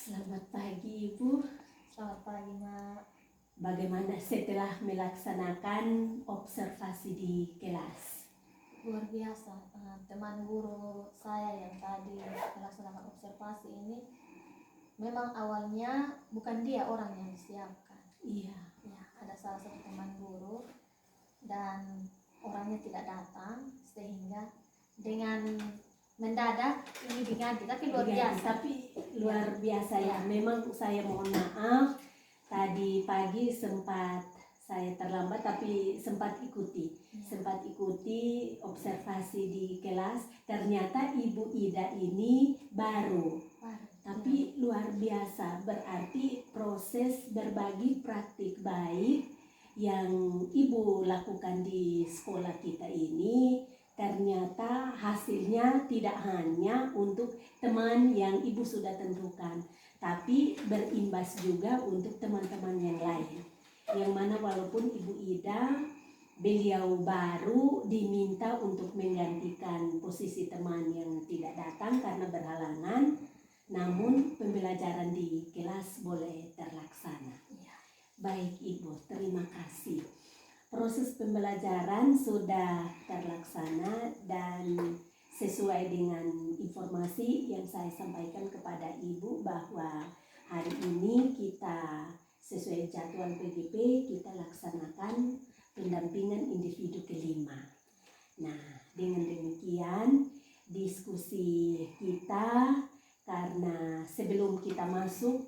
Selamat pagi Ibu. Selamat pagi, Mak. Bagaimana setelah melaksanakan observasi di kelas? Luar biasa. Teman guru saya yang tadi melaksanakan observasi ini memang awalnya bukan dia orang yang disiapkan. Iya. Ya, ada salah satu teman guru dan orangnya tidak datang sehingga dengan mendadak ini diganti, tapi luar biasa. Tapi luar biasa ya. Memang saya mohon maaf tadi pagi sempat saya terlambat tapi sempat ikuti observasi di kelas. Ternyata Ibu Ida ini baru. Tapi luar biasa, berarti proses berbagi praktik baik yang Ibu lakukan di sekolah kita ini ternyata hasilnya tidak hanya untuk teman yang Ibu sudah tentukan, tapi berimbas juga untuk teman-teman yang lain. Yang mana walaupun Ibu Ida beliau baru diminta untuk menggantikan posisi teman yang tidak datang karena berhalangan, namun pembelajaran di kelas boleh terlaksana. Baik Ibu, terima kasih. Proses pembelajaran sudah terlaksana dan sesuai dengan informasi yang saya sampaikan kepada Ibu bahwa hari ini kita sesuai jadwal PGP kita laksanakan pendampingan individu kelima. Nah, dengan demikian diskusi kita, karena sebelum kita masuk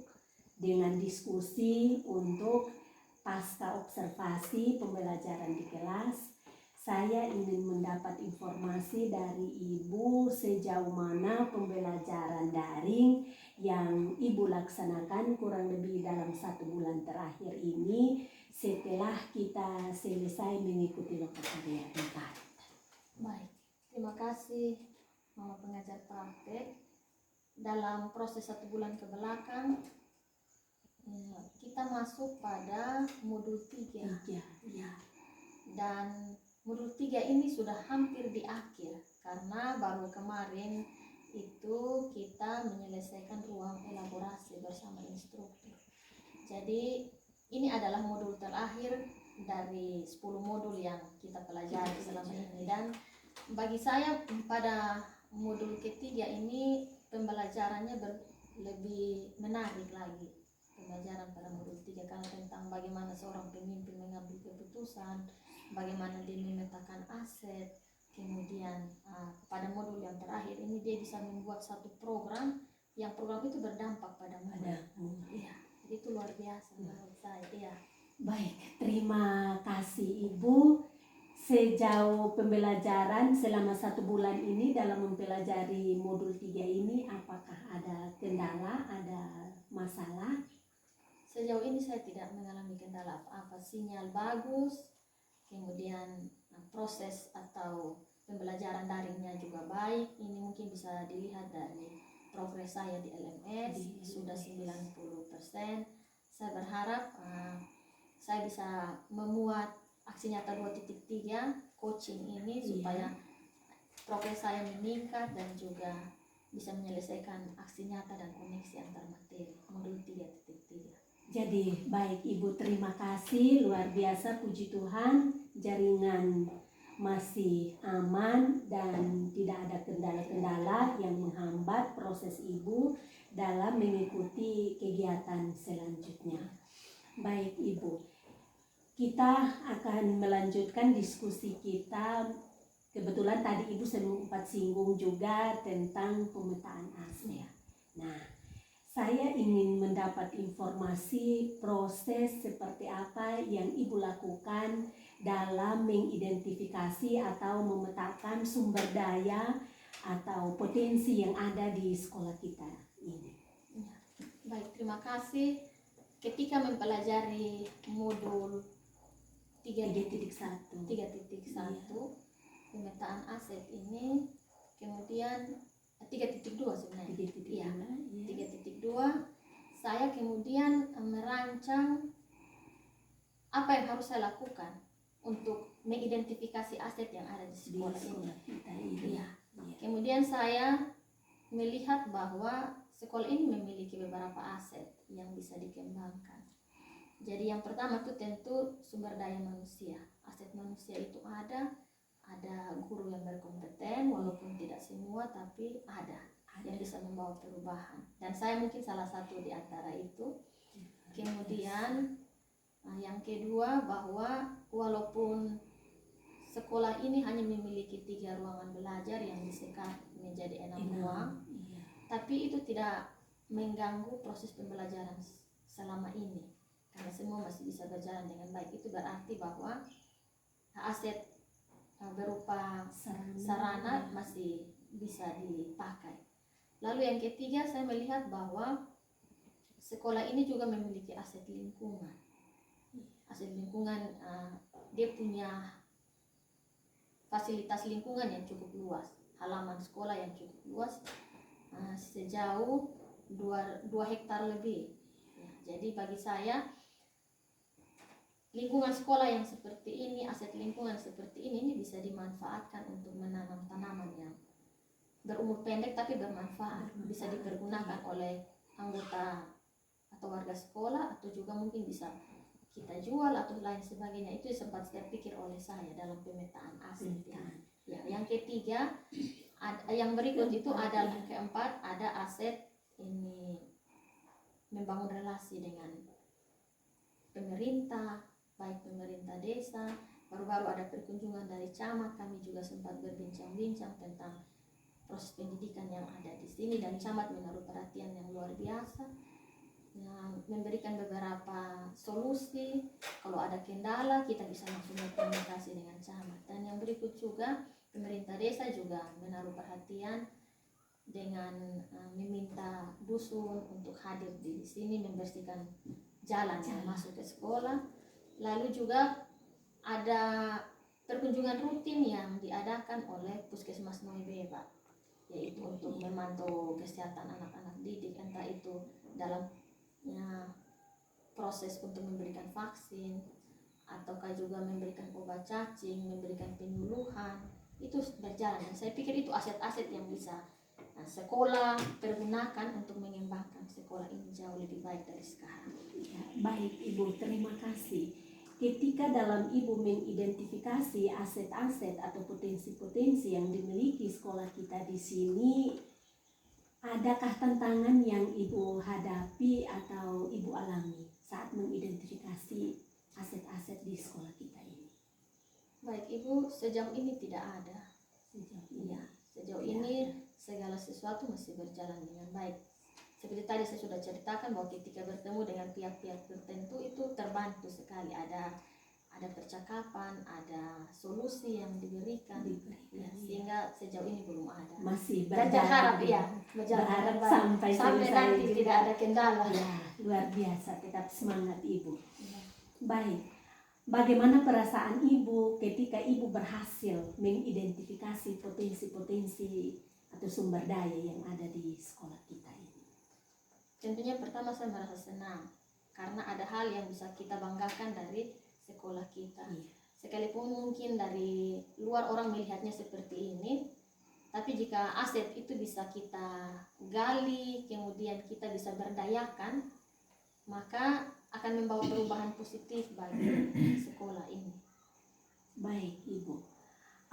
dengan diskusi untuk pasca observasi pembelajaran di kelas, saya ingin mendapat informasi dari Ibu sejauh mana pembelajaran daring yang Ibu laksanakan kurang lebih dalam 1 bulan terakhir ini setelah kita selesai mengikuti lokakarya 4. Baik, terima kasih Mama pengajar praktek. Dalam proses 1 bulan ke belakang kita masuk pada modul 3. Ya. Dan modul 3 ini sudah hampir di akhir karena baru kemarin itu kita menyelesaikan ruang elaborasi bersama instruktur. Jadi ini adalah modul terakhir dari 10 modul yang kita pelajari selama ini, dan bagi saya pada modul ketiga ini pembelajarannya lebih menarik lagi. Pembelajaran pada modul 3 karena tentang bagaimana seorang pemimpin mengambil keputusan, bagaimana dia memetakan aset. Kemudian pada modul yang terakhir ini dia bisa membuat satu program yang program itu berdampak pada modul. Iya, itu luar biasa menurut saya. Iya. Baik, terima kasih Ibu. Sejauh pembelajaran selama 1 bulan ini dalam mempelajari modul 3 ini, apakah ada kendala, ada masalah? Sejauh ini saya tidak mengalami kendala apa-apa, sinyal bagus, kemudian proses atau pembelajaran daringnya juga baik. Ini mungkin bisa dilihat dari progres saya di LMS, sudah 90%. Saya berharap saya bisa memuat aksi nyata 2.3 coaching ini supaya progres saya meningkat dan juga bisa menyelesaikan aksi nyata dan koneksi antar materi modul 3.3. Jadi baik Ibu, terima kasih, luar biasa, puji Tuhan jaringan masih aman dan tidak ada kendala-kendala yang menghambat proses Ibu dalam mengikuti kegiatan selanjutnya. Baik Ibu, kita akan melanjutkan diskusi kita. Kebetulan tadi Ibu sempat singgung juga tentang pemetaan aset. Nah, saya ingin mendapat informasi proses seperti apa yang Ibu lakukan dalam mengidentifikasi atau memetakan sumber daya atau potensi yang ada di sekolah kita ini. Ya. Baik, terima kasih. Ketika mempelajari modul 3.1 pemetaan aset ini, kemudian 3.2 sebenarnya. 3.2 saya kemudian merancang apa yang harus saya lakukan untuk mengidentifikasi aset yang ada di sekolah ini. Kemudian saya melihat bahwa sekolah ini memiliki beberapa aset yang bisa dikembangkan. Jadi yang pertama itu tentu sumber daya manusia. Aset manusia itu ada guru yang berkompeten, walaupun tidak semua, tapi ada yang bisa membawa perubahan. Dan saya mungkin salah satu di antara itu. Kemudian yang kedua, bahwa walaupun sekolah ini hanya memiliki 3 ruangan belajar yang disekat menjadi 6 ruang, tapi itu tidak mengganggu proses pembelajaran selama ini, karena semua masih bisa berjalan dengan baik. Itu berarti bahwa aset berupa sarana masih bisa dipakai. Lalu yang ketiga, saya melihat bahwa sekolah ini juga memiliki aset lingkungan. Aset lingkungan, dia punya fasilitas lingkungan yang cukup luas, halaman sekolah yang cukup luas, sejauh 2 hektar lebih. Jadi bagi saya, lingkungan sekolah yang seperti ini, aset lingkungan seperti ini bisa dimanfaatkan untuk menanam tanaman yang berumur pendek tapi bermanfaat, bisa dipergunakan oleh anggota atau warga sekolah, atau juga mungkin bisa kita jual atau lain sebagainya. Itu sempat saya pikir oleh saya dalam pemetaan aset. Ya, yang ketiga, yang berikut itu adalah keempat, ada aset ini membangun relasi dengan pemerintah, baik pemerintah desa. Baru-baru ada perkunjungan dari camat, kami juga sempat berbincang-bincang tentang proses pendidikan yang ada di sini, dan camat menaruh perhatian yang luar biasa, memberikan beberapa solusi. Kalau ada kendala, kita bisa langsung berkomunikasi dengan camat. Dan yang berikut juga, pemerintah desa juga menaruh perhatian dengan meminta dusun untuk hadir di sini membersihkan jalan yang masuk ke sekolah. Lalu juga ada perkunjungan rutin yang diadakan oleh Puskesmas Noibeba, yaitu untuk memantau kesehatan anak-anak didik, entah itu dalam proses untuk memberikan vaksin, ataukah juga memberikan obat cacing, memberikan penyuluhan. Itu berjalan, dan saya pikir itu aset-aset yang bisa sekolah pergunakan untuk mengembangkan sekolah ini jauh lebih baik dari sekarang. Ya, baik Ibu, terima kasih. Ketika dalam Ibu mengidentifikasi aset-aset atau potensi-potensi yang dimiliki sekolah kita di sini, adakah tantangan yang Ibu hadapi atau Ibu alami saat mengidentifikasi aset-aset di sekolah kita ini? Baik Ibu, sejauh ini tidak ada. Sejauh ini segala sesuatu masih berjalan dengan baik. Seperti tadi saya sudah ceritakan bahwa ketika bertemu dengan pihak-pihak tertentu itu terbantu sekali, ada percakapan, ada solusi yang diberikan, sehingga sejauh ini belum ada. Masih Dan berjalan. berharap sampai nanti tidak ada kendala. Ya, luar biasa, tetap semangat Ibu. Baik, bagaimana perasaan Ibu ketika Ibu berhasil mengidentifikasi potensi-potensi atau sumber daya yang ada di sekolah kita ini? Tentunya pertama saya merasa senang karena ada hal yang bisa kita banggakan dari sekolah kita. Sekalipun mungkin dari luar orang melihatnya seperti ini, tapi jika aset itu bisa kita gali, kemudian kita bisa berdayakan, maka akan membawa perubahan positif bagi sekolah ini. Baik Ibu,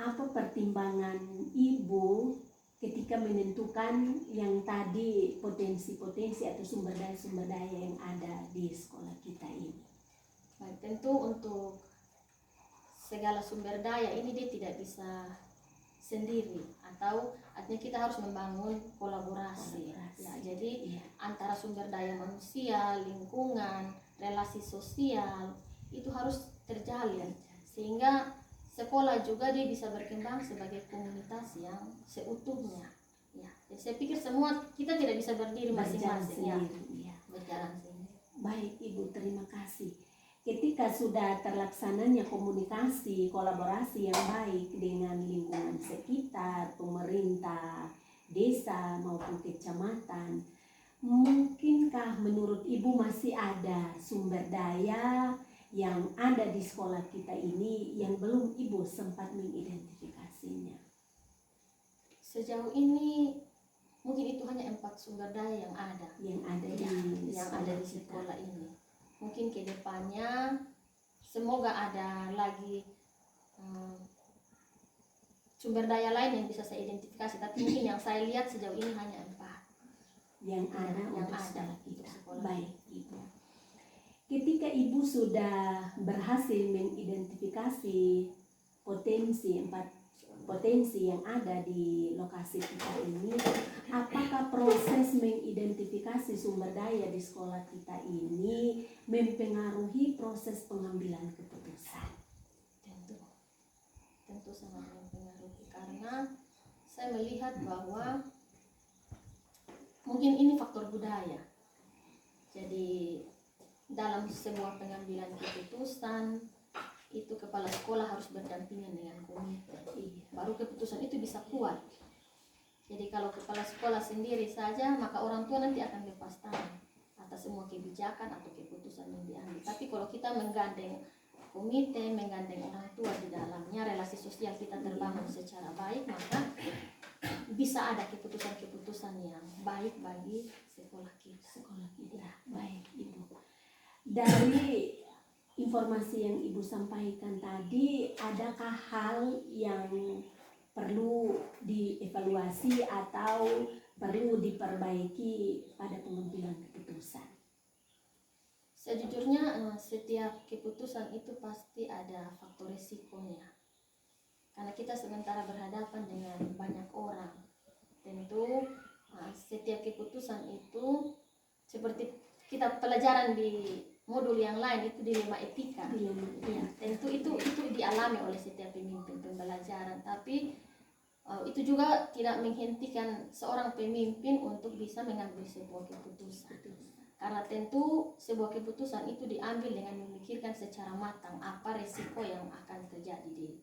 apa pertimbangan Ibu ketika menentukan yang tadi potensi-potensi atau sumber daya yang ada di sekolah kita ini? Baik, tentu untuk segala sumber daya ini dia tidak bisa sendiri, atau artinya kita harus membangun kolaborasi. Ya, jadi antara sumber daya manusia, lingkungan, relasi sosial itu harus terjalin, sehingga sekolah juga dia bisa berkembang sebagai komunitas yang seutuhnya. Ya, jadi saya pikir semua kita tidak bisa berdiri masing-masing, berjalan sendiri. Baik Ibu, terima kasih. Ketika sudah terlaksananya komunikasi, kolaborasi yang baik dengan lingkungan sekitar, pemerintah, desa maupun kecamatan, mungkinkah menurut Ibu masih ada sumber daya yang ada di sekolah kita ini yang belum Ibu sempat mengidentifikasinya? Sejauh ini mungkin itu hanya 4 sumber daya yang ada yang ada di sekolah ini. Mungkin ke depannya semoga ada lagi sumber daya lain yang bisa saya identifikasi, tapi mungkin yang saya lihat sejauh ini hanya 4 yang ada yang untuk ada sekolah untuk kita. sekolah. Baik, Ibu. Ketika Ibu sudah berhasil mengidentifikasi empat potensi yang ada di lokasi kita ini, apakah proses mengidentifikasi sumber daya di sekolah kita ini mempengaruhi proses pengambilan keputusan? Tentu sangat mempengaruhi, karena saya melihat bahwa mungkin ini faktor budaya. Jadi dalam sebuah pengambilan keputusan itu kepala sekolah harus berdampingan dengan komite, baru keputusan itu bisa kuat. Jadi kalau kepala sekolah sendiri saja, maka orang tua nanti akan lepas tangan atas semua kebijakan atau keputusan yang diambil. Tapi kalau kita menggandeng komite, menggandeng orang tua di dalamnya, relasi sosial kita terbangun secara baik, maka bisa ada keputusan-keputusan yang baik bagi sekolah kita. Baik, Ibu. Dari informasi yang Ibu sampaikan tadi, adakah hal yang perlu dievaluasi atau perlu diperbaiki pada pengambilan keputusan? Sejujurnya setiap keputusan itu pasti ada faktor risikonya. Karena kita sementara berhadapan dengan banyak orang. Tentu setiap keputusan itu seperti kita pelajaran di modul yang lain itu dilema etika. Ya, tentu itu dialami oleh setiap pemimpin pembelajaran, tapi itu juga tidak menghentikan seorang pemimpin untuk bisa mengambil sebuah keputusan. Karena tentu sebuah keputusan itu diambil dengan memikirkan secara matang apa risiko yang akan terjadi di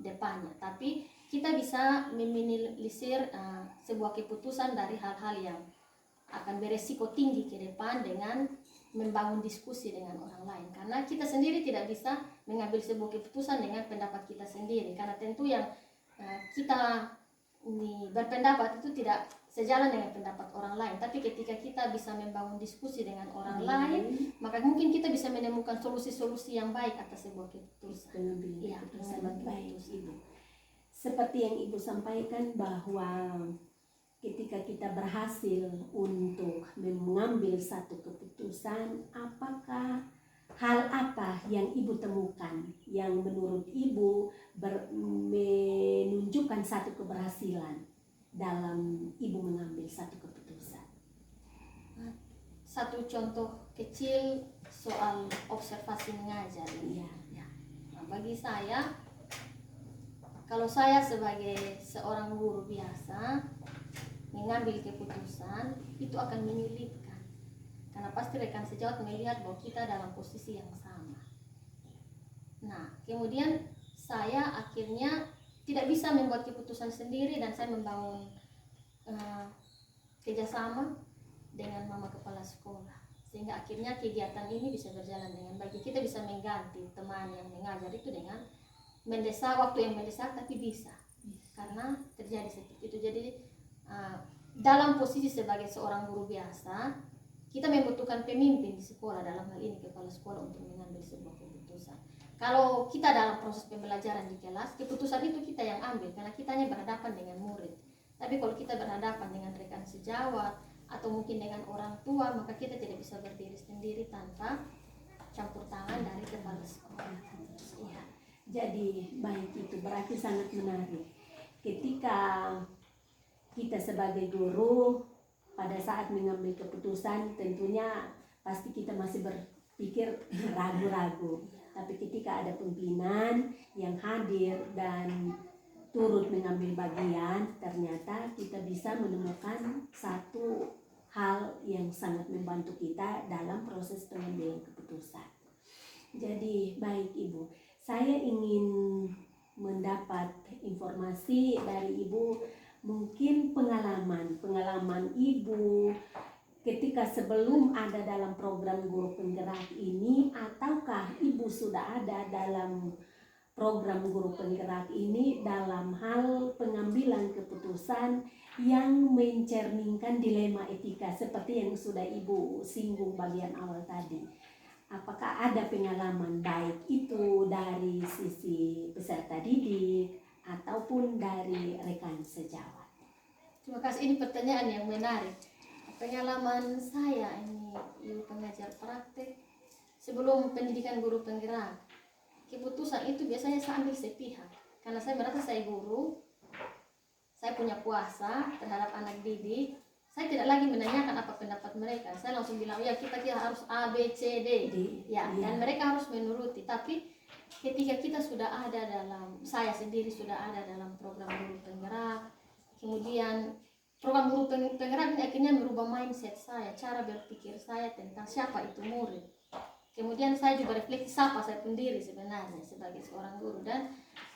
depannya. Tapi kita bisa meminimalisir sebuah keputusan dari hal-hal yang akan beresiko tinggi ke depan dengan membangun diskusi dengan orang lain. Karena kita sendiri tidak bisa mengambil sebuah keputusan dengan pendapat kita sendiri. Karena tentu yang kita ini berpendapat itu tidak sejalan dengan pendapat orang lain. Tapi ketika kita bisa membangun diskusi dengan orang lain, maka mungkin kita bisa menemukan solusi-solusi yang baik atas sebuah keputusan. Iya, baik, Ibu. Seperti yang Ibu sampaikan bahwa ketika kita berhasil untuk mengambil satu keputusan, apakah hal apa yang Ibu temukan yang menurut Ibu menunjukkan satu keberhasilan dalam Ibu mengambil satu keputusan? Satu contoh kecil soal observasi mengajar. Ya. Nah, bagi saya, kalau saya sebagai seorang guru biasa mengambil keputusan itu akan menyulitkan, karena pasti rekan sejawat melihat bahwa kita dalam posisi yang sama. Nah, kemudian saya akhirnya tidak bisa membuat keputusan sendiri dan saya membangun kerjasama dengan mama kepala sekolah, sehingga akhirnya kegiatan ini bisa berjalan dengan baik. Kita bisa mengganti teman yang mengajar itu dengan mendesak, waktu yang mendesak, tapi bisa karena terjadi seperti itu. Jadi dalam posisi sebagai seorang guru biasa, kita membutuhkan pemimpin di sekolah, dalam hal ini kepala sekolah, untuk mengambil sebuah keputusan. Kalau kita dalam proses pembelajaran di kelas, keputusan itu kita yang ambil karena kita hanya berhadapan dengan murid. Tapi kalau kita berhadapan dengan rekan sejawat atau mungkin dengan orang tua, maka kita tidak bisa berdiri sendiri tanpa campur tangan dari kepala sekolah. Ya. Jadi baik, itu berarti sangat menarik. Ketika kita sebagai guru pada saat mengambil keputusan, tentunya pasti kita masih berpikir ragu-ragu. Tapi ketika ada pimpinan yang hadir dan turut mengambil bagian, ternyata kita bisa menemukan satu hal yang sangat membantu kita dalam proses pengambilan keputusan. Jadi baik, Ibu, saya ingin mendapat informasi dari Ibu, mungkin pengalaman Ibu ketika sebelum ada dalam program guru penggerak ini, ataukah Ibu sudah ada dalam program guru penggerak ini dalam hal pengambilan keputusan yang mencerningkan dilema etika seperti yang sudah Ibu singgung bagian awal tadi. Apakah ada pengalaman baik itu dari sisi peserta didik ataupun dari rekan sejawat? Terima kasih, ini pertanyaan yang menarik. Pengalaman saya ini ibu pengajar praktek sebelum pendidikan guru penggerak, keputusan itu biasanya saya ambil sepihak karena saya merasa saya guru, saya punya kuasa terhadap anak didik. Saya tidak lagi menanyakan apa pendapat mereka, saya langsung bilang ya kita harus A, B, C, D ya, dan mereka harus menuruti. Tapi ketika kita sudah ada dalam, saya sendiri sudah ada dalam program guru penggerak, kemudian program guru penggerak ini akhirnya merubah mindset saya, cara berpikir saya tentang siapa itu murid. Kemudian saya juga refleksi siapa saya sendiri sebenarnya sebagai seorang guru, dan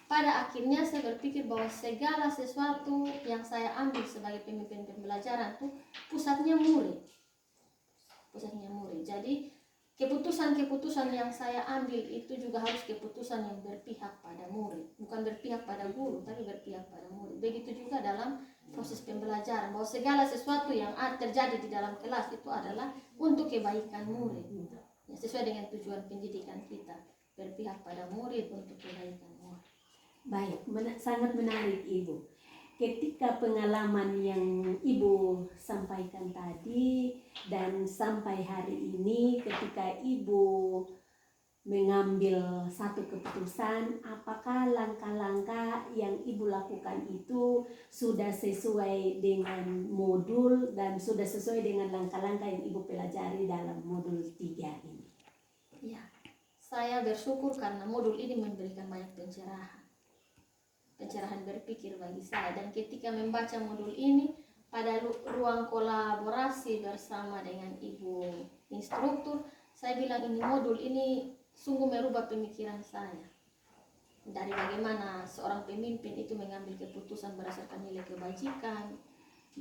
pada akhirnya saya berpikir bahwa segala sesuatu yang saya ambil sebagai pemimpin pembelajaran itu pusatnya murid. Jadi keputusan-keputusan yang saya ambil itu juga harus keputusan yang berpihak pada murid, bukan berpihak pada guru, tapi berpihak pada murid. Begitu juga dalam proses pembelajaran, bahwa segala sesuatu yang terjadi di dalam kelas itu adalah untuk kebaikan murid, ya, sesuai dengan tujuan pendidikan kita, berpihak pada murid untuk kebaikan murid. Baik, sangat menarik Ibu. Ketika pengalaman yang Ibu sampaikan tadi dan sampai hari ini ketika Ibu mengambil satu keputusan, apakah langkah-langkah yang Ibu lakukan itu sudah sesuai dengan modul dan sudah sesuai dengan langkah-langkah yang Ibu pelajari dalam modul 3 ini? Ya, saya bersyukur karena modul ini memberikan banyak pencerahan berpikir bagi saya, dan ketika membaca modul ini pada ruang kolaborasi bersama dengan ibu instruktur, saya bilang ini modul ini sungguh merubah pemikiran saya dari bagaimana seorang pemimpin itu mengambil keputusan berdasarkan nilai kebajikan,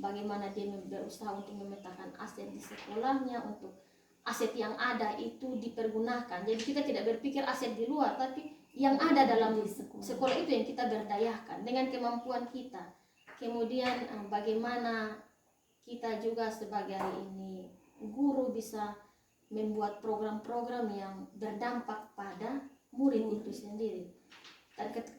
bagaimana dia berusaha untuk memetakan aset di sekolahnya, untuk aset yang ada itu dipergunakan. Jadi kita tidak berpikir aset di luar, tapi yang ada dalam sekolah itu yang kita berdayakan dengan kemampuan kita. Kemudian bagaimana kita juga sebagai ini guru bisa membuat program-program yang berdampak pada murid itu sendiri.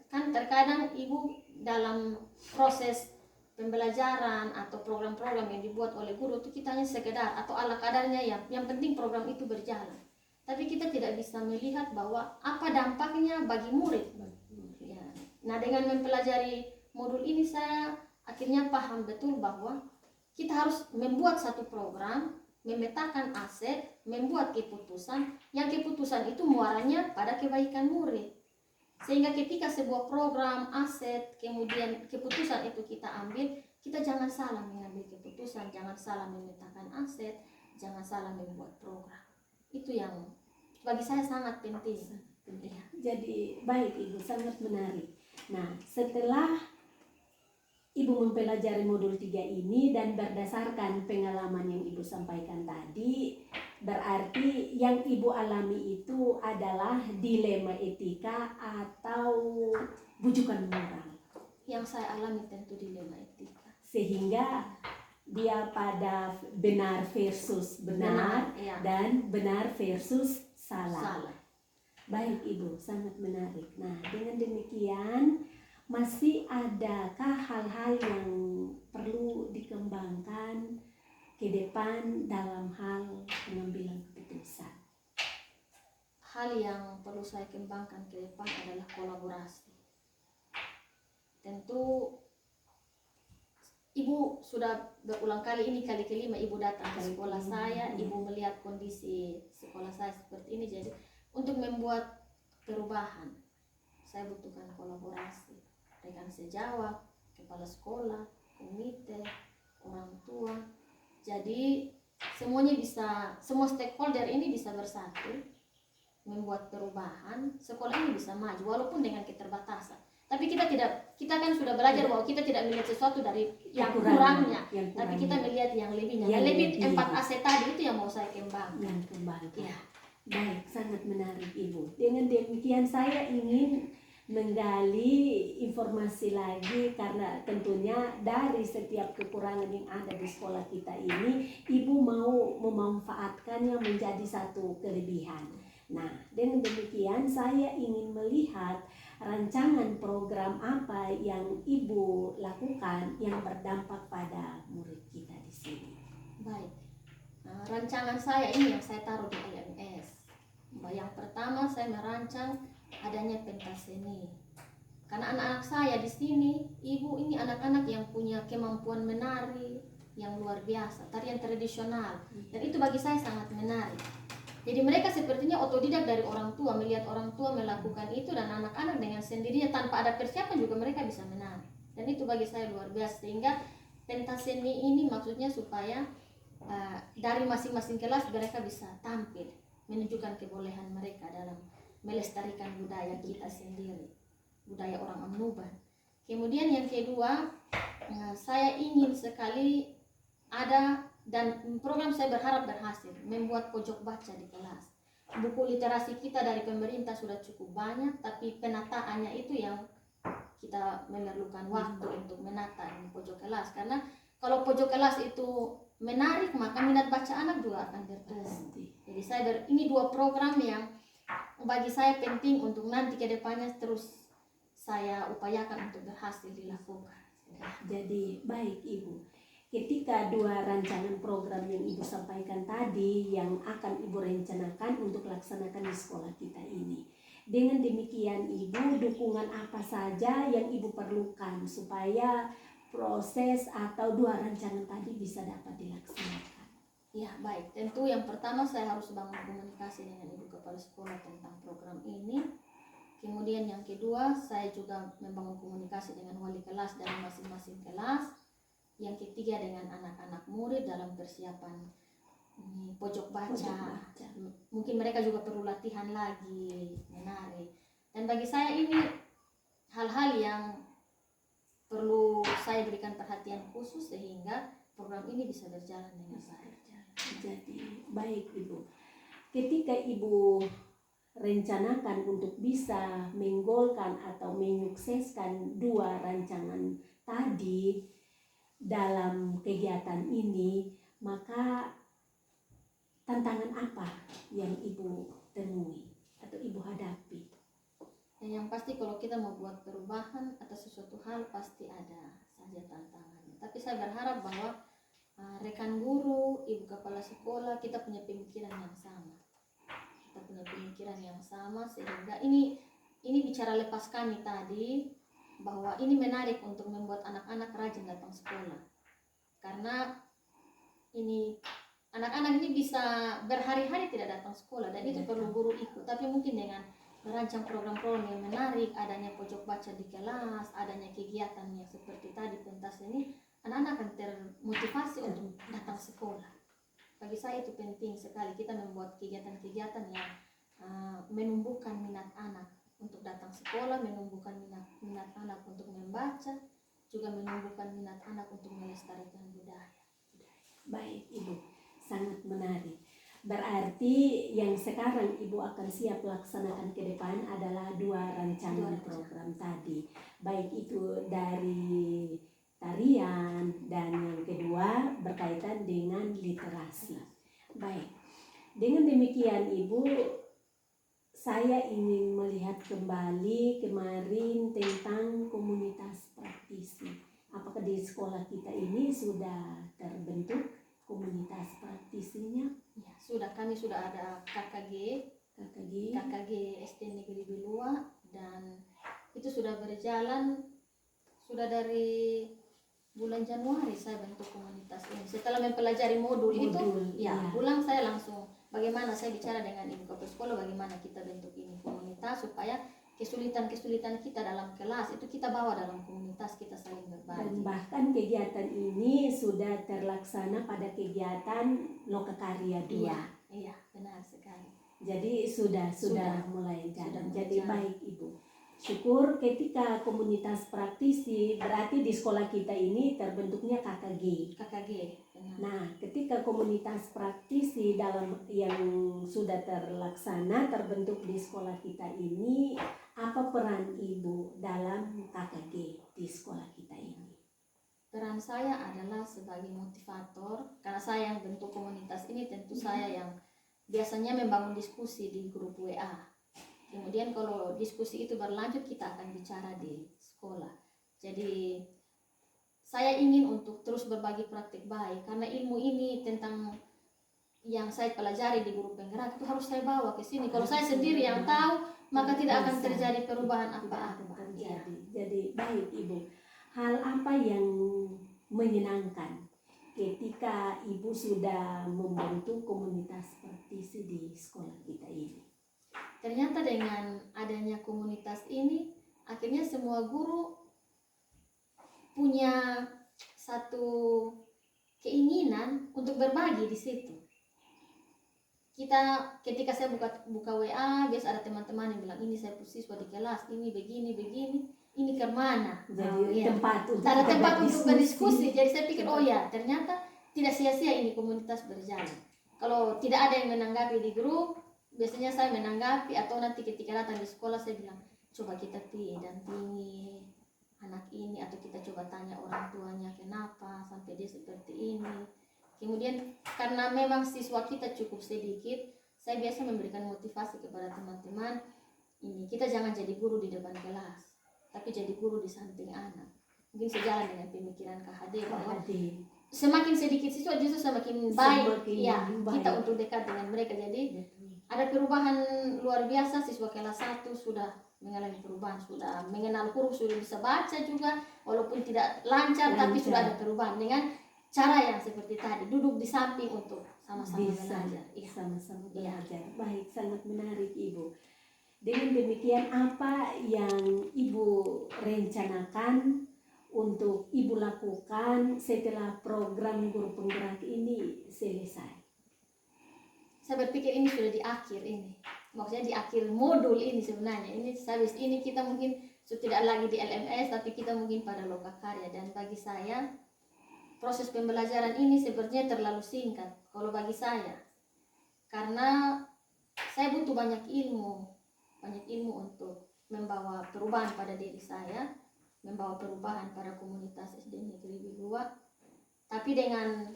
Kan terkadang ibu dalam proses pembelajaran atau program-program yang dibuat oleh guru itu kita hanya sekedar atau ala kadarnya, yang penting program itu berjalan. Tapi kita tidak bisa melihat bahwa apa dampaknya bagi murid. Ya. Nah, dengan mempelajari modul ini saya akhirnya paham betul bahwa kita harus membuat satu program, memetakan aset, membuat keputusan, yang keputusan itu muaranya pada kebaikan murid. Sehingga ketika sebuah program, aset, kemudian keputusan itu kita ambil, kita jangan salah mengambil keputusan, jangan salah memetakan aset, jangan salah membuat program. Itu yang bagi saya sangat penting. Ya. Jadi baik Ibu, sangat menarik. Nah, setelah Ibu mempelajari modul 3 ini dan berdasarkan pengalaman yang Ibu sampaikan tadi, berarti yang Ibu alami itu adalah dilema etika atau bujukan moral. Yang saya alami tentu dilema etika. Sehingga dia pada benar versus benar ya. Dan benar versus salah. Baik Ibu, sangat menarik. Nah, dengan demikian masih adakah hal-hal yang perlu dikembangkan ke depan dalam hal pengambilan keputusan? Hal yang perlu saya kembangkan ke depan adalah kolaborasi. Tentu Ibu sudah berulang kali, ini kali kelima Ibu datang ke sekolah saya, Ibu melihat kondisi sekolah saya seperti ini. Jadi untuk membuat perubahan saya butuhkan kolaborasi rekan sejawat, kepala sekolah, komite, orang tua. Jadi semuanya bisa, semua stakeholder ini bisa bersatu membuat perubahan, sekolah ini bisa maju walaupun dengan keterbatasan. Tapi kita kan sudah belajar bahwa kita tidak melihat sesuatu dari yang kurangnya, tapi kita melihat yang lebihnya. Yang lebih 4 aset tadi itu yang mau saya kembangkan. Ya. Baik, sangat menarik Ibu. Dengan demikian saya ingin menggali informasi lagi, karena tentunya dari setiap kekurangan yang ada di sekolah kita ini, Ibu mau memanfaatkannya menjadi satu kelebihan. Nah, dengan demikian saya ingin melihat rancangan program apa yang Ibu lakukan yang berdampak pada murid kita di sini. Baik, rancangan saya ini yang saya taruh di LMS. Yang pertama saya merancang adanya pentas seni. Karena anak-anak saya di sini, Ibu, ini anak-anak yang punya kemampuan menari yang luar biasa, tarian tradisional. Dan itu bagi saya sangat menarik. Jadi mereka sepertinya otodidak dari orang tua, melihat orang tua melakukan itu, dan anak-anak dengan sendirinya tanpa ada persiapan juga mereka bisa menari. Dan itu bagi saya luar biasa. Sehingga pentas seni ini maksudnya supaya dari masing-masing kelas mereka bisa tampil, menunjukkan kebolehan mereka dalam melestarikan budaya kita sendiri, budaya orang Amnuban. Kemudian yang kedua, saya ingin sekali ada, dan program saya berharap berhasil, membuat pojok baca di kelas. Buku literasi kita dari pemerintah sudah cukup banyak, tapi penataannya itu yang kita memerlukan waktu untuk menata di pojok kelas. Karena kalau pojok kelas itu menarik, maka minat baca anak juga akan bertumbuh. Jadi ini dua program yang bagi saya penting untuk nanti ke depannya terus saya upayakan untuk berhasil dilakukan. Jadi baik Ibu, ketika dua rancangan program yang Ibu sampaikan tadi yang akan Ibu rencanakan untuk laksanakan di sekolah kita ini, dengan demikian Ibu, dukungan apa saja yang Ibu perlukan supaya proses atau dua rancangan tadi bisa dapat dilaksanakan? Ya baik, tentu yang pertama saya harus bangun komunikasi dengan Ibu Kepala Sekolah tentang program ini. Kemudian yang kedua, saya juga membangun komunikasi dengan wali kelas dalam masing-masing kelas. Yang ketiga, dengan anak-anak murid dalam persiapan pojok baca. Mungkin mereka juga perlu latihan lagi menari. Dan bagi saya ini hal-hal yang perlu saya berikan perhatian khusus sehingga program ini bisa berjalan dengan baik. Jadi baik Ibu, ketika Ibu rencanakan untuk bisa menggolkan atau menyukseskan dua rancangan tadi dalam kegiatan ini, maka tantangan apa yang Ibu temui atau Ibu hadapi? Yang pasti kalau kita mau buat perubahan atas sesuatu hal pasti ada saja tantangannya. Tapi saya berharap bahwa rekan guru, Ibu Kepala Sekolah, kita punya pemikiran yang sama. Sehingga ini bicara lepas kami tadi bahwa ini menarik untuk membuat anak-anak rajin datang sekolah. Karena ini anak-anak ini bisa berhari-hari tidak datang sekolah dan itu perlu guru ikut. Tapi mungkin dengan merancang program-program yang menarik, adanya pojok baca di kelas, adanya kegiatan yang seperti tadi pentas ini, anak-anak akan termotivasi untuk datang sekolah. Bagi saya itu penting sekali kita membuat kegiatan-kegiatan yang menumbuhkan minat anak untuk datang sekolah, menumbuhkan minat anak untuk membaca, juga menumbuhkan minat anak untuk melestarikan budaya. Baik Ibu, sangat menarik. Berarti yang sekarang Ibu akan siap laksanakan ke depan adalah dua rancangan program tadi. Baik itu dari tarian dan yang kedua berkaitan dengan literasi. Baik, dengan demikian Ibu, saya ingin melihat kembali kemarin tentang komunitas praktisi. Apakah di sekolah kita ini sudah terbentuk komunitas praktisinya? Ya, sudah, kami sudah ada KKG SD Negeri Bilua, dan itu sudah berjalan sudah dari bulan Januari saya bentuk komunitas ini. Setelah mempelajari modul itu, pulang saya langsung bagaimana saya bicara dengan Ibu Kepala Sekolah bagaimana kita bentuk ini komunitas supaya kesulitan-kesulitan kita dalam kelas itu kita bawa dalam komunitas, kita saling berbagi. Dan bahkan kegiatan ini sudah terlaksana pada kegiatan Lokakarya 2. Iya, benar sekali. Jadi sudah mulai jalan. Jadi baik Ibu. syukur ketika komunitas praktisi, berarti di sekolah kita ini terbentuknya KKG. KKG. Nah, ketika komunitas praktisi dalam yang sudah terlaksana terbentuk di sekolah kita ini, apa peran Ibu dalam KKG di sekolah kita ini? Peran saya adalah sebagai motivator, karena saya yang bentuk komunitas ini, tentu saya yang biasanya membangun diskusi di grup WA. Kemudian kalau diskusi itu berlanjut, kita akan bicara di sekolah. Jadi saya ingin untuk terus berbagi praktik baik, karena ilmu ini tentang yang saya pelajari di guru penggerak itu harus saya bawa ke sini. Kalau saya sendiri yang tahu, maka tidak akan terjadi perubahan apa-apa. Jadi baik Ibu, hal apa yang menyenangkan ketika Ibu sudah membentuk komunitas praktisi di sekolah kita ini? Ternyata dengan adanya komunitas ini, akhirnya semua guru punya satu keinginan untuk berbagi di situ. Ketika saya buka WA, biasa ada teman-teman yang bilang, ini saya siswa di kelas, ini begini, ini kemana? Jadi tempat untuk ada kita tempat untuk berdiskusi. berdiskusi. Jadi saya pikir, oh ya, ternyata tidak sia-sia ini komunitas berjalan. Kalau tidak ada yang menanggapi di grup, biasanya saya menanggapi, atau nanti ketika datang di sekolah saya bilang, coba kita dampingi anak ini, atau kita coba tanya orang tuanya kenapa sampai dia seperti ini. Kemudian karena memang siswa kita cukup sedikit, saya biasa memberikan motivasi kepada teman-teman, ini kita jangan jadi guru di depan kelas, tapi jadi guru di samping anak. Mungkin sejalan dengan pemikiran KHD bahwa semakin sedikit siswa justru semakin baik kita untuk dekat dengan mereka. Jadi ada perubahan luar biasa. Siswa kelas 1 sudah mengalami perubahan, sudah mengenal huruf, sudah bisa baca juga walaupun tidak lancar. Tapi sudah ada perubahan dengan cara yang seperti tadi, duduk di samping untuk sama-sama belajar. Sama-sama belajar. Baik, sangat menarik Ibu. Dengan demikian, apa yang Ibu rencanakan untuk Ibu lakukan setelah program guru penggerak ini selesai? Saya berpikir ini sudah di akhir ini. Maksudnya di akhir modul ini sebenarnya. Ini habis ini kita mungkin sudah tidak lagi di LMS, tapi kita mungkin pada lokakarya. Dan bagi saya, proses pembelajaran ini sepertinya terlalu singkat kalau bagi saya. Karena saya butuh banyak ilmu untuk membawa perubahan pada diri saya, membawa perubahan pada komunitas SD Negeri Bilua. Tapi dengan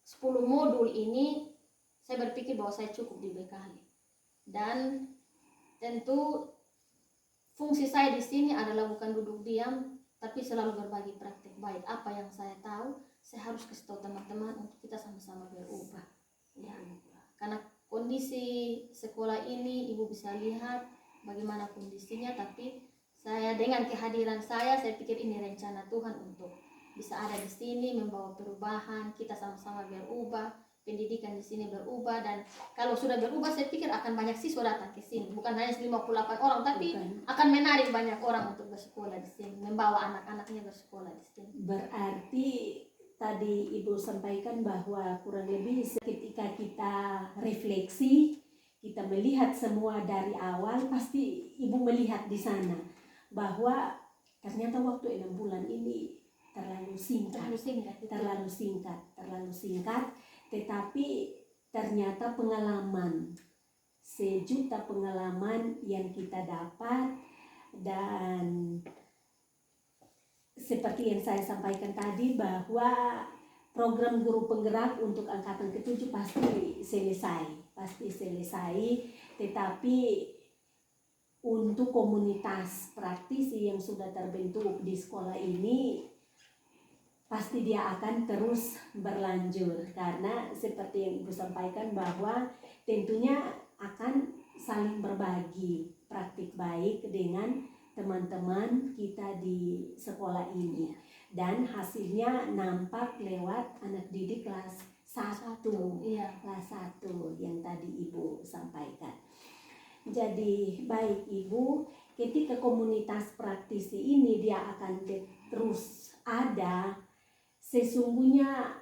10 modul ini, saya berpikir bahwa saya cukup dibekali. Dan tentu fungsi saya di sini adalah bukan duduk diam, tapi selalu berbagi praktik baik. Apa yang saya tahu, saya harus kasih tahu teman-teman untuk kita sama-sama berubah. Ya, karena kondisi sekolah ini Ibu bisa lihat bagaimana kondisinya, tapi saya dengan kehadiran saya pikir ini rencana Tuhan untuk bisa ada di sini membawa perubahan, kita sama-sama berubah, pendidikan di sini berubah. Dan kalau sudah berubah, saya pikir akan banyak siswa datang ke sini, bukan hanya 58 orang, tapi akan menarik banyak orang untuk bersekolah di sini, membawa anak-anaknya bersekolah di sini. Berarti tadi Ibu sampaikan bahwa kurang lebih ketika kita refleksi, kita melihat semua dari awal, pasti Ibu melihat di sana bahwa ternyata waktu 6 bulan ini terlalu singkat, tetapi ternyata pengalaman, sejuta pengalaman yang kita dapat. Dan seperti yang saya sampaikan tadi bahwa program guru penggerak untuk angkatan ke-7 pasti selesai, tetapi untuk komunitas praktisi yang sudah terbentuk di sekolah ini pasti dia akan terus berlanjut, karena seperti yang Ibu sampaikan bahwa tentunya akan saling berbagi praktik baik dengan teman-teman kita di sekolah ini, dan hasilnya nampak lewat anak didik kelas 1 yang tadi Ibu sampaikan. Jadi baik Ibu, ketika komunitas praktisi ini dia akan terus ada, sesungguhnya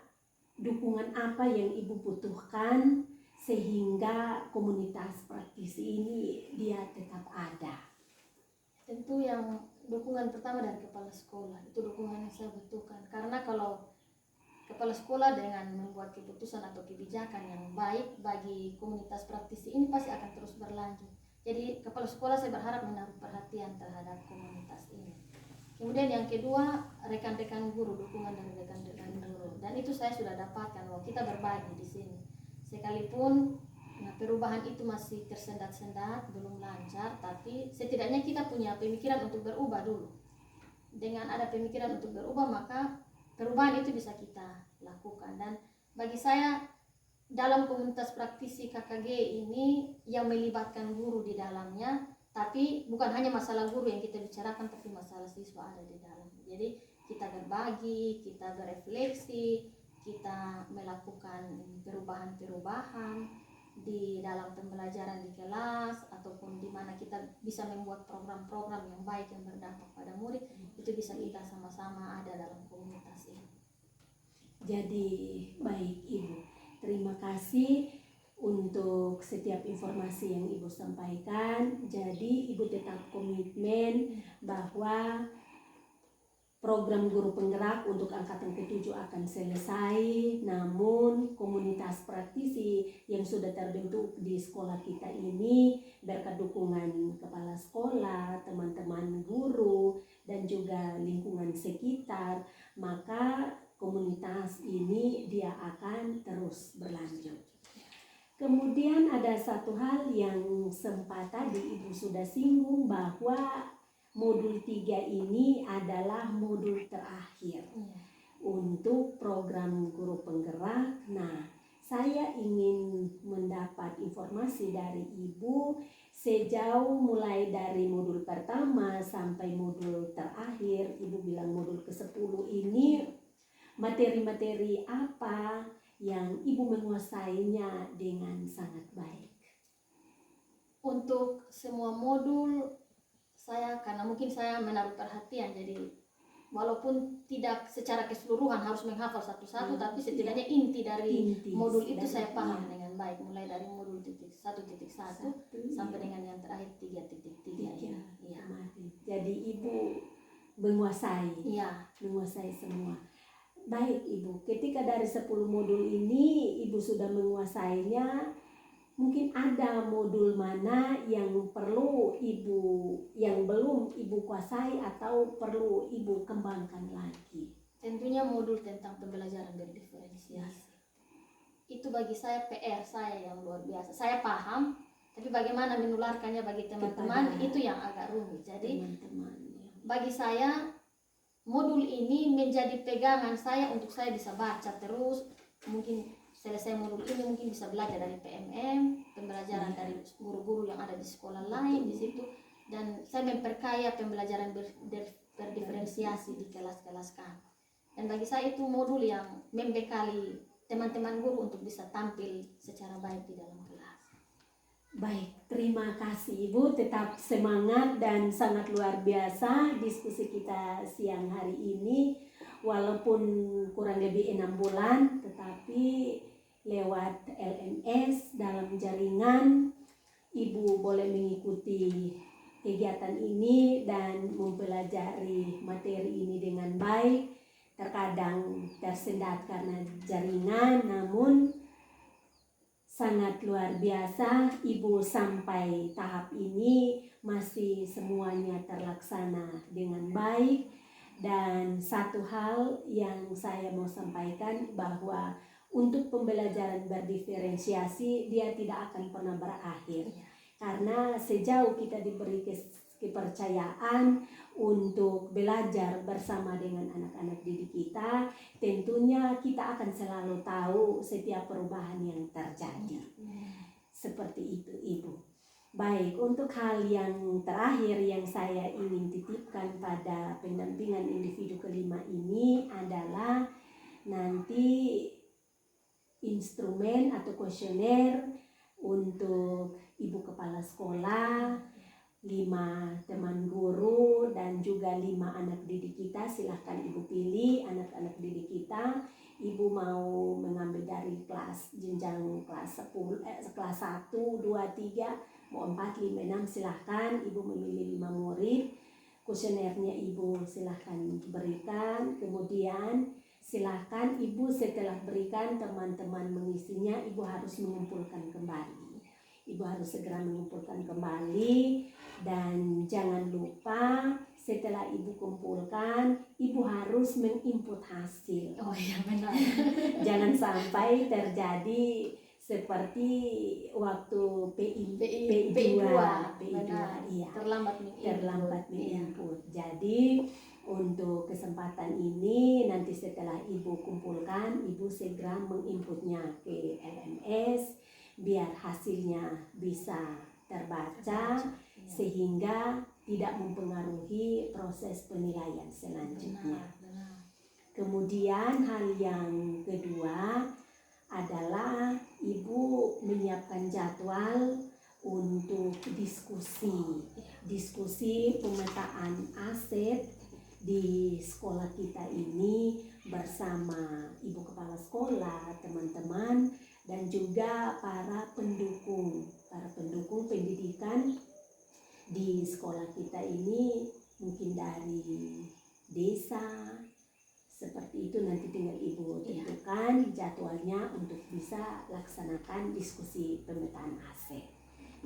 dukungan apa yang Ibu butuhkan sehingga komunitas praktisi ini dia tetap ada? Tentu yang dukungan pertama dari kepala sekolah, itu dukungan yang saya butuhkan. Karena kalau kepala sekolah dengan membuat keputusan atau kebijakan yang baik bagi komunitas praktisi ini pasti akan terus berlanjut. Jadi kepala sekolah saya berharap menaruh perhatian terhadap komunitas ini. Kemudian yang kedua, rekan-rekan guru, dukungan dari rekan-rekan guru. Dan itu saya sudah dapatkan bahwa kita berbagi di sini. Sekalipun perubahan itu masih tersendat-sendat, belum lancar, tapi setidaknya kita punya pemikiran untuk berubah dulu. Dengan ada pemikiran untuk berubah, maka perubahan itu bisa kita lakukan. Dan bagi saya, dalam komunitas praktisi KKG ini yang melibatkan guru di dalamnya, tapi bukan hanya masalah guru yang kita bicarakan, tapi masalah siswa ada di dalam. Jadi kita berbagi, kita berefleksi, kita melakukan perubahan-perubahan di dalam pembelajaran di kelas, ataupun di mana kita bisa membuat program-program yang baik yang berdampak pada murid, itu bisa kita sama-sama ada dalam komunitas ini. Jadi baik Ibu, terima kasih untuk setiap informasi yang Ibu sampaikan. Jadi Ibu tetap komitmen bahwa program guru penggerak untuk angkatan ke-7 akan selesai, namun komunitas praktisi yang sudah terbentuk di sekolah kita ini berkat dukungan kepala sekolah, teman-teman guru, dan juga lingkungan sekitar, maka komunitas ini dia akan terus berlanjut. Kemudian ada satu hal yang sempat tadi Ibu sudah singgung, bahwa modul 3 ini adalah modul terakhir untuk program guru penggerak. Nah, saya ingin mendapat informasi dari Ibu sejauh mulai dari modul pertama sampai modul terakhir. Ibu bilang modul ke-10 ini materi-materi apa yang Ibu menguasainya dengan sangat baik? Untuk semua modul saya, karena mungkin saya menaruh perhatian, jadi walaupun tidak secara keseluruhan harus menghafal satu-satu, tapi setidaknya inti dari modul itu saya paham dengan baik, mulai dari modul 1.1 sampai dengan yang terakhir 3.3 ya. Jadi Ibu menguasai, menguasai semua. Baik Ibu, ketika dari 10 modul ini Ibu sudah menguasainya, mungkin ada modul mana yang perlu Ibu, yang belum Ibu kuasai atau perlu Ibu kembangkan lagi? Tentunya modul tentang pembelajaran berdiferensiasi. Itu bagi saya PR saya yang luar biasa. Saya paham, tapi bagaimana menularkannya bagi teman-teman itu yang agak rumit. Jadi bagi saya modul ini menjadi pegangan saya untuk saya bisa baca terus. Mungkin selesai modul ini mungkin bisa belajar dari PMM, pembelajaran dari guru-guru yang ada di sekolah lain di situ, dan saya memperkaya pembelajaran berdiferensiasi di kelas-kelas kami. Dan bagi saya itu modul yang membekali teman-teman guru untuk bisa tampil secara baik di dalam kelas. Baik, terima kasih Ibu, tetap semangat dan sangat luar biasa diskusi kita siang hari ini. Walaupun kurang lebih 6 bulan, tetapi lewat LMS dalam jaringan Ibu boleh mengikuti kegiatan ini dan mempelajari materi ini dengan baik. Terkadang tersendat karena jaringan, namun sangat luar biasa Ibu sampai tahap ini masih semuanya terlaksana dengan baik. Dan satu hal yang saya mau sampaikan, bahwa untuk pembelajaran berdiferensiasi dia tidak akan pernah berakhir, karena sejauh kita diberi kepercayaan untuk belajar bersama dengan anak-anak didik kita, tentunya kita akan selalu tahu setiap perubahan yang terjadi. Seperti itu Ibu. Baik, untuk hal yang terakhir yang saya ingin titipkan pada pendampingan individu kelima ini adalah nanti instrumen atau kuesioner untuk Ibu Kepala Sekolah, 5 teman guru, dan juga 5 anak didik kita. Silahkan Ibu pilih anak-anak didik kita. Ibu mau mengambil dari kelas jenjang kelas 10, kelas 1, 2, 3 mau 4, 5, 6 silahkan Ibu memilih 5 murid. Kuesionernya Ibu silahkan berikan, kemudian silahkan Ibu setelah berikan teman-teman mengisinya, Ibu harus mengumpulkan kembali. Ibu harus segera mengumpulkan kembali dan jangan lupa setelah Ibu kumpulkan, Ibu harus menginput hasil. Oh iya benar. Jangan sampai terjadi seperti waktu PI2, iya, terlambat menginput. Jadi untuk kesempatan ini nanti setelah Ibu kumpulkan, Ibu segera menginputnya ke LMS biar hasilnya bisa terbaca sehingga tidak mempengaruhi proses penilaian selanjutnya. Kemudian hal yang kedua adalah Ibu menyiapkan jadwal untuk diskusi pemetaan aset di sekolah kita ini bersama Ibu Kepala Sekolah, teman-teman, dan juga para pendukung pendidikan di sekolah kita ini, mungkin dari desa. Seperti itu nanti tinggal Ibu tentukan jadwalnya untuk bisa laksanakan diskusi pemetaan aset.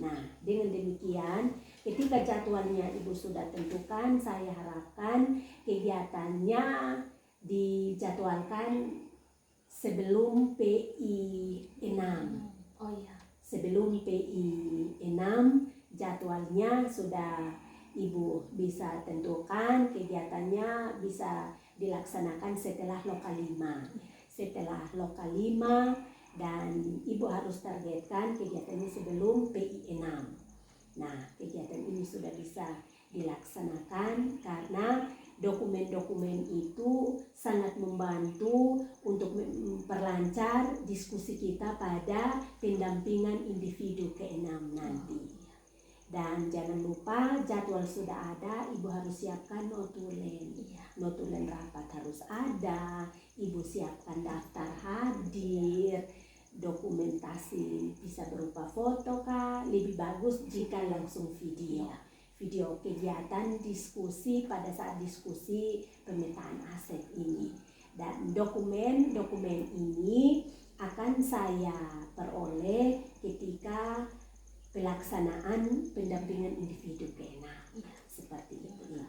Nah, dengan demikian ketika jadwalnya Ibu sudah tentukan, saya harapkan kegiatannya dijadwalkan sebelum PI 6. Oh iya. Sebelum PI 6 jadwalnya sudah Ibu bisa tentukan, kegiatannya bisa dilaksanakan setelah lokal 5. Setelah lokal 5 dan Ibu harus targetkan kegiatannya sebelum PI 6. Nah, kegiatan ini sudah bisa dilaksanakan karena dokumen-dokumen itu sangat membantu untuk memperlancar diskusi kita pada pendampingan individu ke-6 nanti. Dan jangan lupa jadwal sudah ada, Ibu harus siapkan notulen. Notulen rapat harus ada, Ibu siapkan daftar hadir, dokumentasi bisa berupa foto kah, lebih bagus jika langsung video kegiatan diskusi pada saat diskusi pemetaan aset ini. Dan dokumen ini akan saya peroleh ketika pelaksanaan pendampingan individu ke-6. Seperti itu.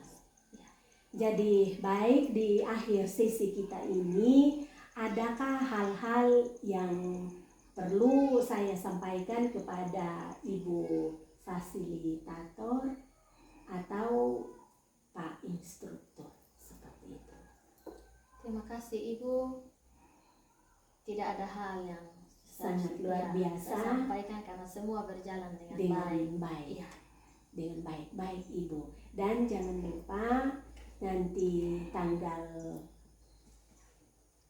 Jadi baik, di akhir sesi kita ini adakah hal-hal yang perlu saya sampaikan kepada Ibu fasilitator atau Pak instruktur, seperti itu? Terima kasih Ibu. Tidak ada hal yang sangat luar biasa saya sampaikan karena semua berjalan dengan baik. Dengan baik Ibu. Dan jangan lupa nanti tanggal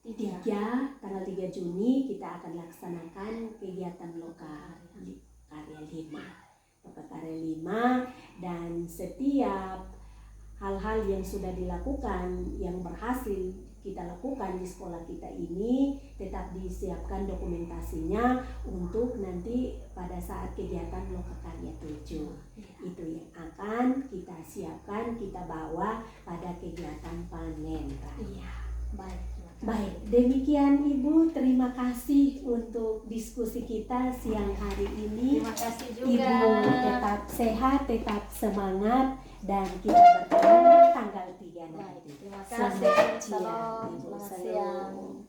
3 Juni kita akan laksanakan kegiatan lokal karya 5, dan setiap hal-hal yang sudah dilakukan, yang berhasil kita lakukan di sekolah kita ini tetap disiapkan dokumentasinya untuk nanti pada saat kegiatan Lokakarya 7. Itu yang akan kita siapkan, kita bawa pada kegiatan panen raya. Baik, demikian Ibu, terima kasih untuk diskusi kita siang hari ini. Terima kasih juga. Ibu tetap sehat, tetap semangat, dan kita bertemu tanggal 3 nanti. Terima kasih. Selamat siang. Selamat siang.